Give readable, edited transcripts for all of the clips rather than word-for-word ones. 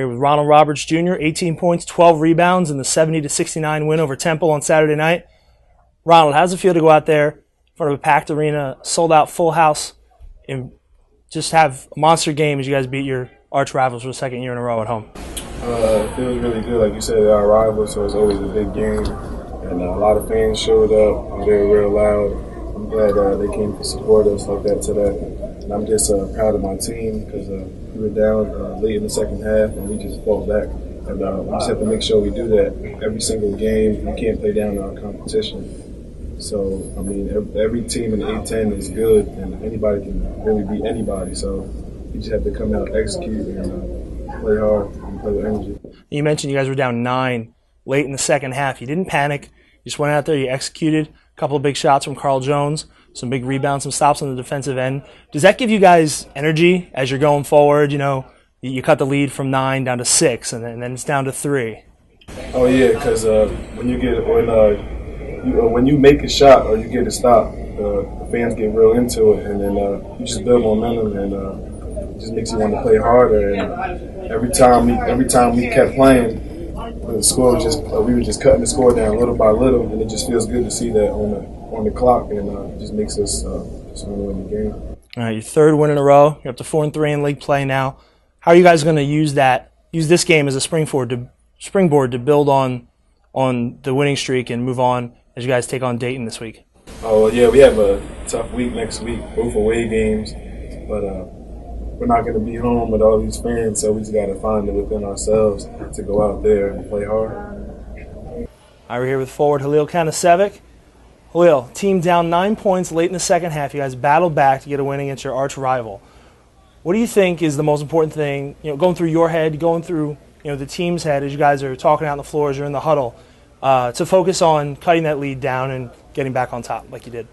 We're here with Ronald Roberts Jr., 18 points, 12 rebounds in the 70-69 win over Temple on Saturday night. Ronald, how does it feel to go out there in front of a packed arena, sold-out full house, and just have a monster game as you guys beat your arch rivals for the second year in a row at home? It feels really good. Like you said, they're our rivals, so it's always a big game. And a lot of fans showed up. They were real loud. I'm glad they came to support us like that today. And I'm just proud of my team because we were down late in the second half and we just fought back. And we just have to make sure we do that every single game. We can't play down our competition. So, I mean, every team in the A-10 is good and anybody can really beat anybody. So you just have to come out, execute, and play hard and play with energy. You mentioned you guys were down 9 late in the second half. You didn't panic. You just went out there, you executed. A couple of big shots from Carl Jones, some big rebounds, some stops on the defensive end. Does that give you guys energy as you're going forward? You know, you cut the lead from 9 down to 6, and then it's down to 3. Oh yeah, because when you make a shot or you get a stop, the fans get real into it, and then you just build momentum, and it just makes you want to play harder. And every time we kept playing, the score was we were just cutting the score down little by little, and it just feels good to see that on the clock, and it just makes us just want to win the game. All right, your third win in a row. You're up to 4-3 in league play now. How are you guys going to use this game as a springboard to build on the winning streak and move on as you guys take on Dayton this week? Oh yeah, we have a tough week next week, both away games, but we're not going to be home with all these fans, so we just got to find it within ourselves to go out there and play hard. All right, we're here with forward Halil Kanacevic. Halil, team down 9 points late in the second half. You guys battled back to get a win against your arch rival. What do you think is the most important thing, going through your head, going through the team's head as you guys are talking out on the floor, as you're in the huddle, to focus on cutting that lead down and getting back on top like you did?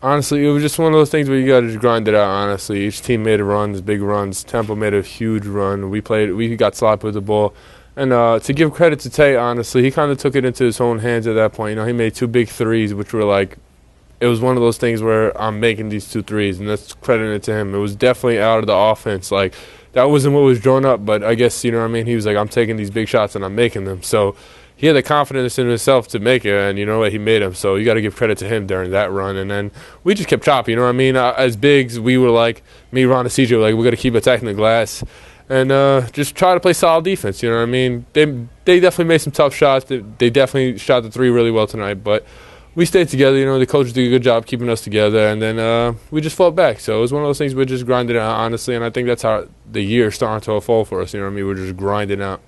Honestly, it was just one of those things where you got to just grind it out, honestly. Each team made runs, big runs. Temple made a huge run. We got sloppy with the ball. And to give credit to Tay, honestly, he kind of took it into his own hands at that point. He made 2 big threes, which were like, it was one of those things where I'm making these 2 threes, and that's crediting it to him. It was definitely out of the offense. Like, that wasn't what was drawn up, but I guess, He was like, I'm taking these big shots and I'm making them. So he had the confidence in himself to make it, and you know what, he made them. So you got to give credit to him during that run. And then we just kept chopping, As bigs, we were like, me, Ron, and CJ were like, we got to keep attacking the glass and just try to play solid defense, They definitely made some tough shots. They definitely shot the 3 really well tonight, but we stayed together. The coaches did a good job keeping us together, and then we just fought back. So it was one of those things we just grinded out, honestly, and I think that's how the year started to unfold for us. We're just grinding out.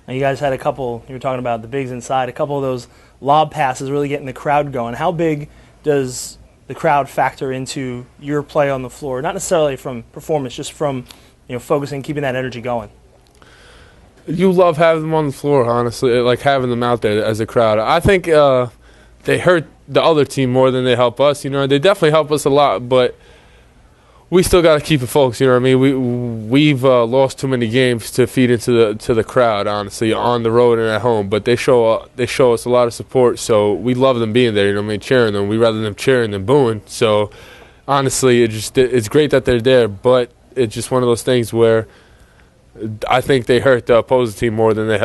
And you guys had a couple, you were talking about the bigs inside, a couple of those lob passes really getting the crowd going. How big does the crowd factor into your play on the floor? Not necessarily from performance, just from focusing, keeping that energy going. You love having them on the floor, honestly, like having them out there as a crowd. I think they hurt the other team more than they help us. They definitely help us a lot, but we still got to keep it focused. We've lost too many games to feed into the crowd, honestly, on the road and at home. But they show us a lot of support, so we love them being there. Cheering them. We rather them cheering than booing. So honestly, it's great that they're there, but it's just one of those things where I think they hurt the opposing team more than they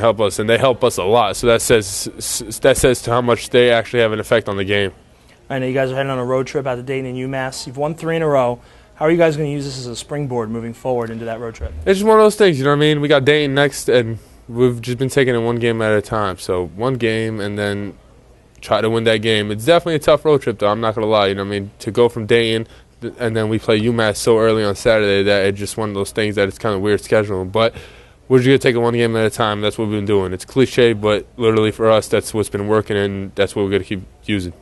help us, and they help us a lot. So that says to how much they actually have an effect on the game. I know you guys are heading on a road trip out to Dayton and UMass. You've won 3 in a row. How are you guys going to use this as a springboard moving forward into that road trip? It's just one of those things, We got Dayton next, and we've just been taking it one game at a time. So one game and then try to win that game. It's definitely a tough road trip, though. I'm not going to lie. To go from Dayton and then we play UMass so early on Saturday that it's just one of those things that it's kind of weird scheduling. But we're just going to take it one game at a time. That's what we've been doing. It's cliche, but literally for us, that's what's been working, and that's what we're going to keep using.